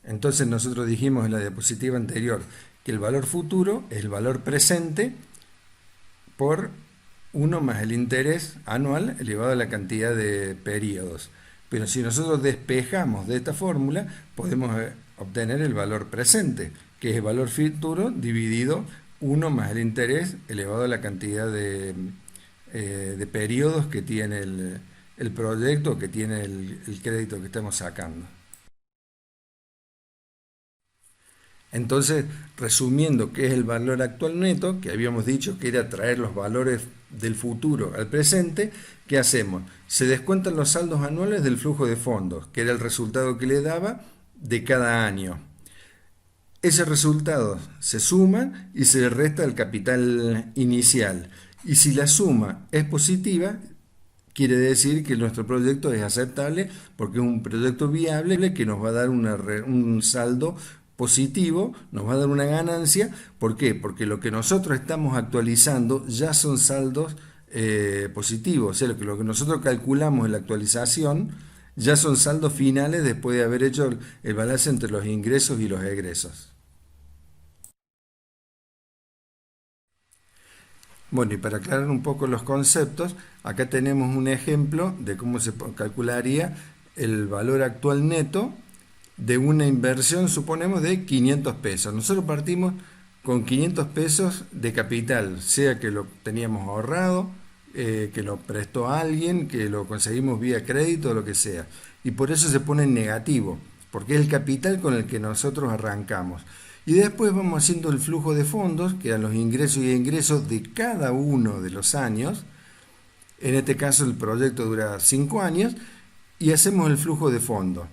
Entonces nosotros dijimos en la diapositiva anterior que el valor futuro es el valor presente por uno más el interés anual elevado a la cantidad de periodos. Pero si nosotros despejamos de esta fórmula, podemos obtener el valor presente, que es el valor futuro dividido uno más el interés elevado a la cantidad de periodos que tiene el proyecto, que tiene el crédito que estamos sacando. Entonces, resumiendo qué es el valor actual neto, que habíamos dicho que era traer los valores del futuro al presente, ¿qué hacemos? Se descuentan los saldos anuales del flujo de fondos, que era el resultado que le daba de cada año. Ese resultado se suma y se le resta el capital inicial. Y si la suma es positiva, quiere decir que nuestro proyecto es aceptable porque es un proyecto viable que nos va a dar un saldo positivo, nos va a dar una ganancia. ¿Por qué? Porque lo que nosotros estamos actualizando ya son saldos positivos, o sea, lo que nosotros calculamos en la actualización ya son saldos finales después de haber hecho el balance entre los ingresos y los egresos. Bueno, y para aclarar un poco los conceptos, acá tenemos un ejemplo de cómo se calcularía el valor actual neto de una inversión, suponemos, de 500 pesos. Nosotros partimos con 500 pesos de capital, sea que lo teníamos ahorrado, que lo prestó a alguien, que lo conseguimos vía crédito, lo que sea. Y por eso se pone en negativo, porque es el capital con el que nosotros arrancamos. Y después vamos haciendo el flujo de fondos, que eran los ingresos y egresos de cada uno de los años. En este caso el proyecto dura 5 años y hacemos el flujo de fondos.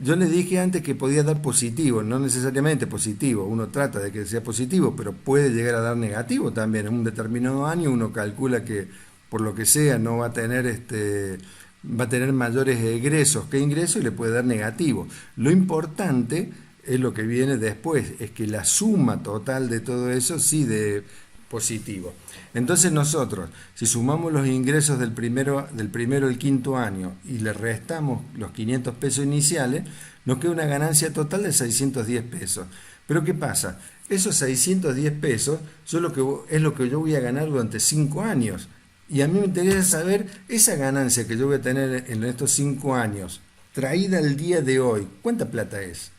Yo les dije antes que podía dar positivo, no necesariamente positivo, uno trata de que sea positivo, pero puede llegar a dar negativo también. En un determinado año uno calcula que por lo que sea no va a tener va a tener mayores egresos que ingresos y le puede dar negativo. Lo importante es lo que viene después, es que la suma total de todo eso sí de positivo. Entonces nosotros, si sumamos los ingresos del primero al quinto año y le restamos los 500 pesos iniciales, nos queda una ganancia total de 610 pesos. Pero ¿qué pasa? Esos 610 pesos es lo que yo voy a ganar durante 5 años. Y a mí me interesa saber esa ganancia que yo voy a tener en estos 5 años, traída al día de hoy, ¿cuánta plata es?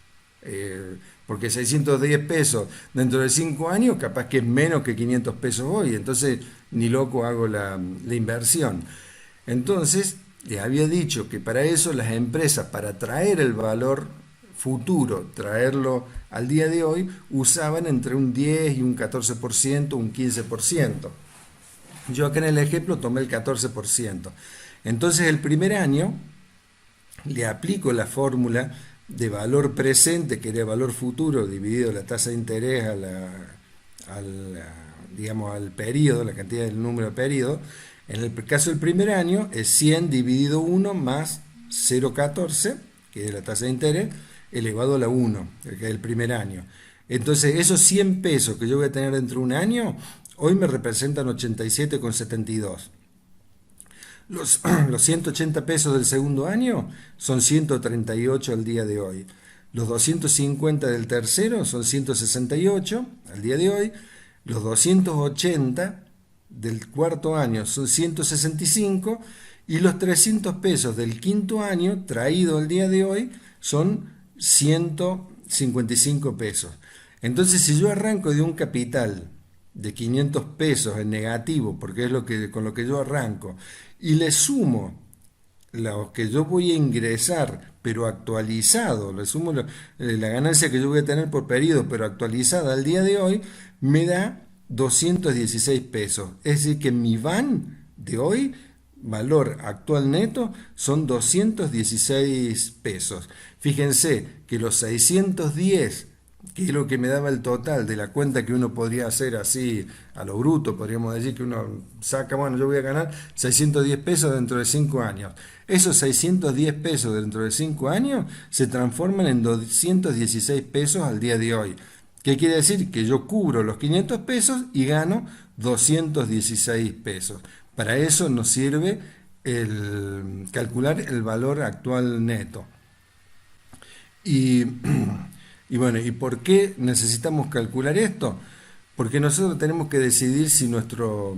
Porque 610 pesos dentro de 5 años capaz que es menos que 500 pesos hoy, entonces ni loco hago la inversión. Entonces, les había dicho que para eso las empresas, para traer el valor futuro, traerlo al día de hoy, usaban entre un 10 y un 14%, un 15%. Yo acá en el ejemplo tomé el 14%. Entonces el primer año le aplico la fórmula de valor presente, que era valor futuro, dividido la tasa de interés digamos, al periodo, la cantidad del número de periodos. En el caso del primer año es 100 dividido 1 más 0,14, que es la tasa de interés, elevado a la 1, que es el primer año. Entonces esos 100 pesos que yo voy a tener dentro de un año, hoy me representan 87,72. Los 180 pesos del segundo año son 138 al día de hoy. Los 250 del tercero son 168 al día de hoy. Los 280 del cuarto año son 165 y los 300 pesos del quinto año traído al día de hoy son 155 pesos. Entonces, si yo arranco de un capital de 500 pesos en negativo, porque es con lo que yo arranco, y le sumo lo que yo voy a ingresar, pero actualizado, le sumo la ganancia que yo voy a tener por periodo, pero actualizada al día de hoy, me da 216 pesos. Es decir, que mi van de hoy, valor actual neto, son 216 pesos. Fíjense que los 610, que es lo que me daba el total de la cuenta que uno podría hacer así a lo bruto, podríamos decir que uno saca, bueno, yo voy a ganar 610 pesos dentro de 5 años. Esos 610 pesos dentro de 5 años se transforman en 216 pesos al día de hoy. ¿Qué quiere decir? Que yo cubro los 500 pesos y gano 216 pesos. Para eso nos sirve calcular el valor actual neto. Y Y bueno, ¿y por qué necesitamos calcular esto? Porque nosotros tenemos que decidir si nuestro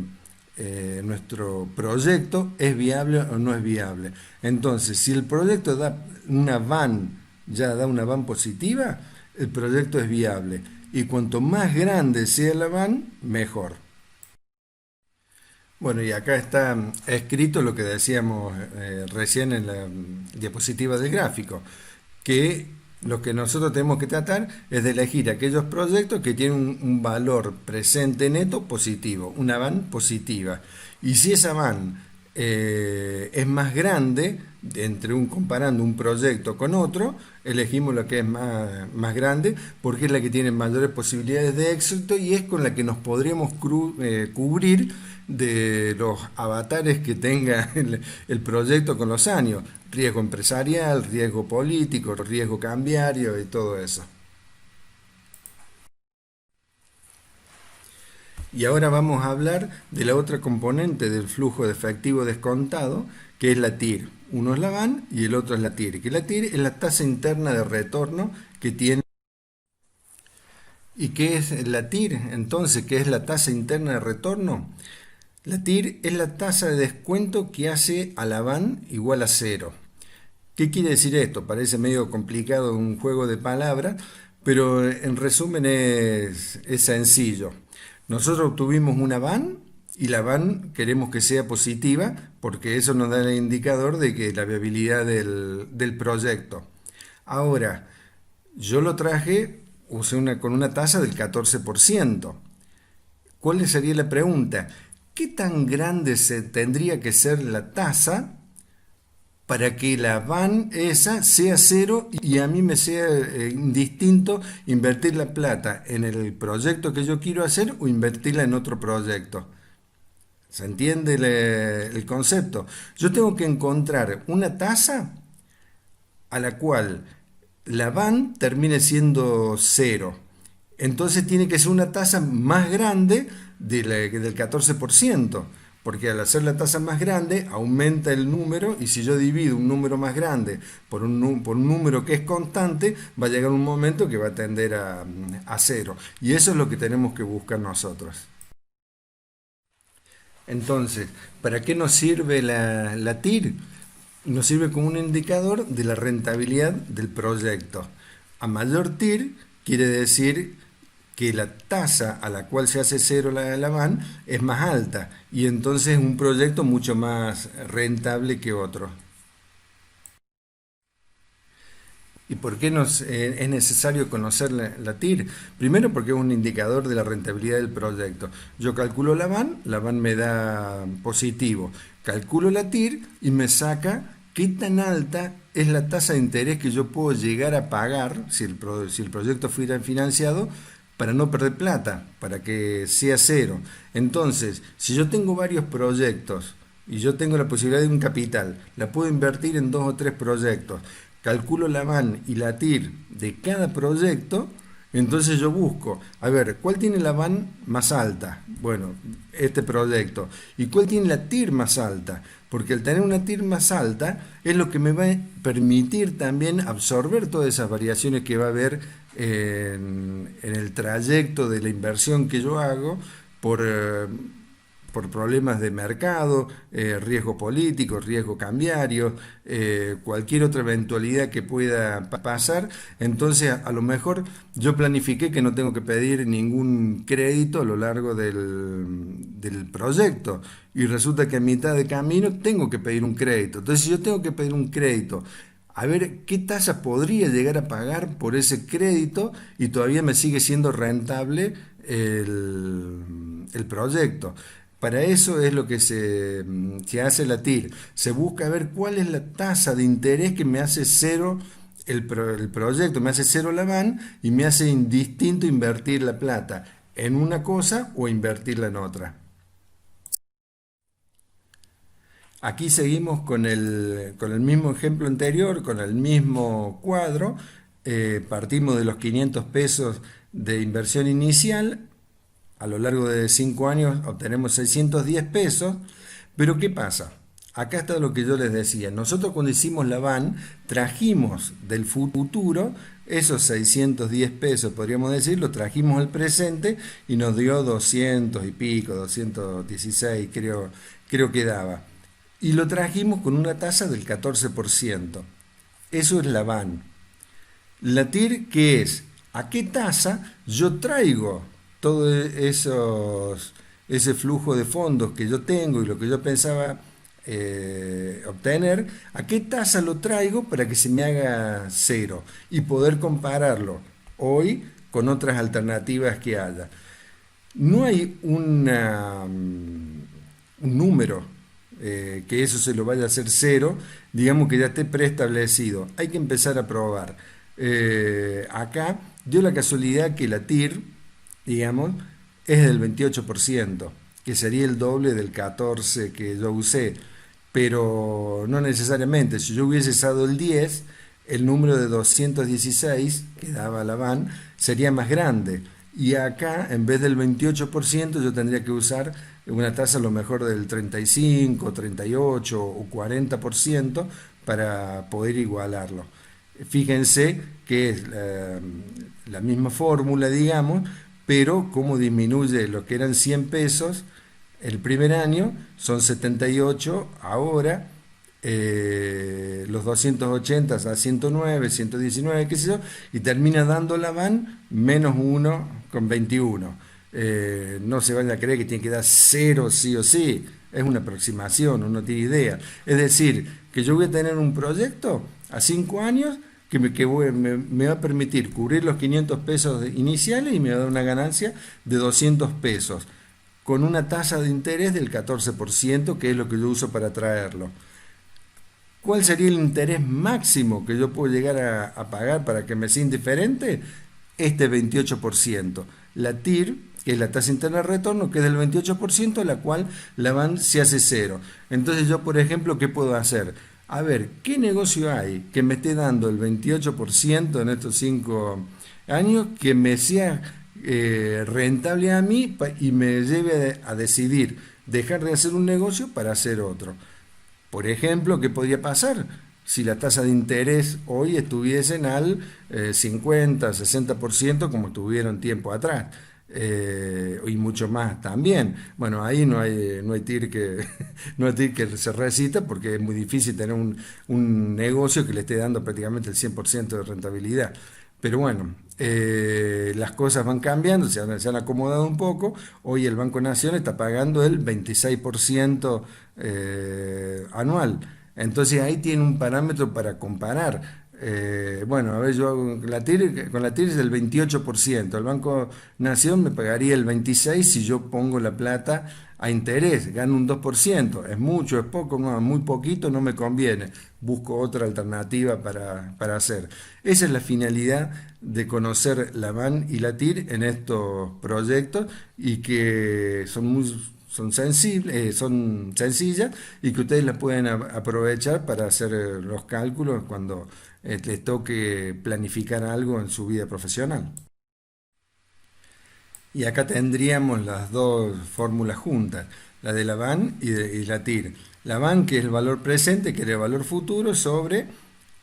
proyecto es viable o no es viable. Entonces, si el proyecto da una van, ya da una van positiva, el proyecto es viable. Y cuanto más grande sea la van, mejor. Bueno, y acá está escrito lo que decíamos recién en la diapositiva del gráfico, que lo que nosotros tenemos que tratar es de elegir aquellos proyectos que tienen un valor presente neto positivo, una van positiva. Y si esa van es más grande, comparando un proyecto con otro, elegimos la que es más grande porque es la que tiene mayores posibilidades de éxito y es con la que nos podríamos cubrir de los avatares que tenga el proyecto con los años, riesgo empresarial, riesgo político, riesgo cambiario y todo eso. Y ahora vamos a hablar de la otra componente del flujo de efectivo descontado, que es la TIR. Uno es la van y el otro es la TIR. Que la TIR es la tasa interna de retorno que tiene. ¿Y qué es la TIR? Entonces, ¿qué es la tasa interna de retorno? La TIR es la tasa de descuento que hace a la van igual a cero. ¿Qué quiere decir esto? Parece medio complicado un juego de palabras, pero en resumen es sencillo. Nosotros obtuvimos una van y la van queremos que sea positiva porque eso nos da el indicador de que la viabilidad del proyecto. Ahora, yo lo traje con una tasa del 14%. ¿Cuál sería la pregunta? ¿Qué tan grande tendría que ser la tasa para que la van esa sea cero y a mí me sea indistinto invertir la plata en el proyecto que yo quiero hacer o invertirla en otro proyecto? ¿Se entiende el concepto? Yo tengo que encontrar una tasa a la cual la van termine siendo cero. Entonces tiene que ser una tasa más grande del 14%, porque al hacer la tasa más grande aumenta el número y si yo divido un número más grande por un número que es constante, va a llegar un momento que va a tender a cero. Y eso es lo que tenemos que buscar nosotros. Entonces, ¿para qué nos sirve la TIR? Nos sirve como un indicador de la rentabilidad del proyecto. A mayor TIR quiere decir que la tasa a la cual se hace cero la van es más alta y entonces es un proyecto mucho más rentable que otro. ¿Y por qué es necesario conocer la TIR? Primero porque es un indicador de la rentabilidad del proyecto. Yo calculo la van me da positivo. Calculo la TIR y me saca qué tan alta es la tasa de interés que yo puedo llegar a pagar si el proyecto fuera financiado para no perder plata, para que sea cero. Entonces, si yo tengo varios proyectos y yo tengo la posibilidad de un capital, la puedo invertir en 2 o 3 proyectos, calculo la van y la TIR de cada proyecto, entonces yo busco, a ver, ¿cuál tiene la van más alta? Bueno, este proyecto. ¿Y cuál tiene la TIR más alta? Porque al tener una TIR más alta es lo que me va a permitir también absorber todas esas variaciones que va a haber en el trayecto de la inversión que yo hago por problemas de mercado, riesgo político, riesgo cambiario, cualquier otra eventualidad que pueda pasar. Entonces, a lo mejor yo planifiqué que no tengo que pedir ningún crédito a lo largo del proyecto y resulta que a mitad de camino tengo que pedir un crédito. Entonces, si yo tengo que pedir un crédito, a ver qué tasa podría llegar a pagar por ese crédito y todavía me sigue siendo rentable el proyecto. Para eso es lo que se hace la TIR. Se busca ver cuál es la tasa de interés que me hace cero el proyecto, me hace cero la van y me hace indistinto invertir la plata en una cosa o invertirla en otra. Aquí seguimos con el mismo ejemplo anterior, con el mismo cuadro. Partimos de los 500 pesos de inversión inicial. A lo largo de 5 años obtenemos 610 pesos. Pero ¿qué pasa? acá está lo que yo les decía. Nosotros cuando hicimos la van, trajimos del futuro esos 610 pesos, podríamos decir, lo trajimos al presente y nos dio 200 y pico, 216 creo que daba. Y lo trajimos con una tasa del 14%. Eso es la van. La TIR, ¿qué es? ¿A qué tasa yo traigo todo ese flujo de fondos que yo tengo y lo que yo pensaba obtener? ¿A qué tasa lo traigo para que se me haga cero y poder compararlo hoy con otras alternativas que haya? No hay un número que eso se lo vaya a hacer cero, digamos que ya esté preestablecido. Hay que empezar a probar. Acá dio la casualidad que la TIR, digamos, es del 28%, que sería el doble del 14% que yo usé, pero no necesariamente. Si yo hubiese usado el 10, el número de 216 que daba la van sería más grande. Y acá, en vez del 28%, yo tendría que usar una tasa a lo mejor del 35, 38 o 40% para poder igualarlo. Fíjense que es la misma fórmula, digamos, pero cómo disminuye lo que eran 100 pesos el primer año, son 78 ahora, los 280 a 109, 119, qué sé yo, y termina dando la van menos 1 con 21. No se vayan a creer que tiene que dar 0 sí o sí, es una aproximación, uno tiene idea. Es decir, que yo voy a tener un proyecto a 5 años que me va a permitir cubrir los 500 pesos iniciales y me va a dar una ganancia de 200 pesos, con una tasa de interés del 14%, que es lo que yo uso para traerlo. ¿Cuál sería el interés máximo que yo puedo llegar a pagar para que me sea indiferente? Este 28%. La TIR, que es la tasa interna de retorno, que es del 28%, la cual la van se hace cero. Entonces yo, por ejemplo, ¿qué puedo hacer? A ver, ¿qué negocio hay que me esté dando el 28% en estos 5 años que me sea rentable a mí y me lleve a decidir dejar de hacer un negocio para hacer otro? Por ejemplo, ¿qué podría pasar si la tasa de interés hoy estuviesen al 50, 60% como tuvieron tiempo atrás? Y mucho más también. Bueno, ahí no hay TIR no hay TIR que se resista, porque es muy difícil tener un negocio que le esté dando prácticamente el 100% de rentabilidad. Pero bueno, las cosas van cambiando, se han acomodado un poco. Hoy el Banco Nación está pagando el 26% anual. Entonces ahí tiene un parámetro para comparar. Bueno, a ver, yo con la TIR es del 28%, el Banco Nación me pagaría el 26% si yo pongo la plata a interés, gano un 2%, es mucho, es poco, no, muy poquito, no me conviene, busco otra alternativa para hacer. Esa es la finalidad de conocer la van y la TIR en estos proyectos, y que son sencillas, y que ustedes las pueden aprovechar para hacer los cálculos cuando les toque planificar algo en su vida profesional. Y acá tendríamos las dos fórmulas juntas, la de la van y la TIR. La van, que es el valor presente, que es el valor futuro, sobre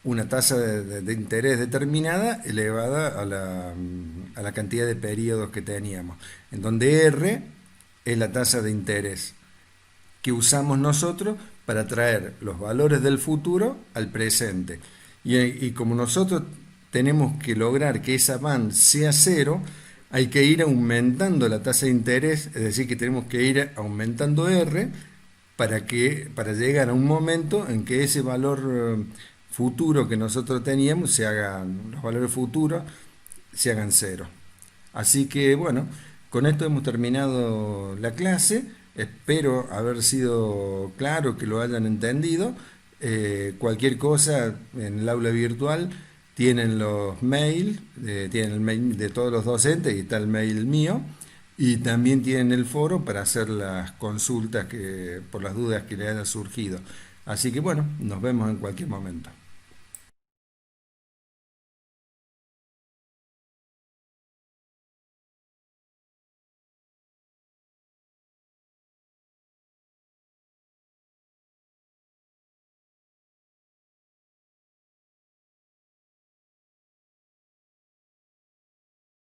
una tasa de interés determinada elevada a la cantidad de periodos que teníamos, en donde R es la tasa de interés que usamos nosotros para traer los valores del futuro al presente. Y como nosotros tenemos que lograr que esa van sea cero, hay que ir aumentando la tasa de interés, es decir, que tenemos que ir aumentando R para llegar a un momento en que ese valor futuro que nosotros teníamos los valores futuros se hagan cero. Así que bueno, con esto hemos terminado la clase. Espero haber sido claro, que lo hayan entendido. Cualquier cosa en el aula virtual tienen los mails, tienen el mail de todos los docentes y está el mail mío, y también tienen el foro para hacer las consultas por las dudas que les haya surgido. Así que bueno, nos vemos en cualquier momento.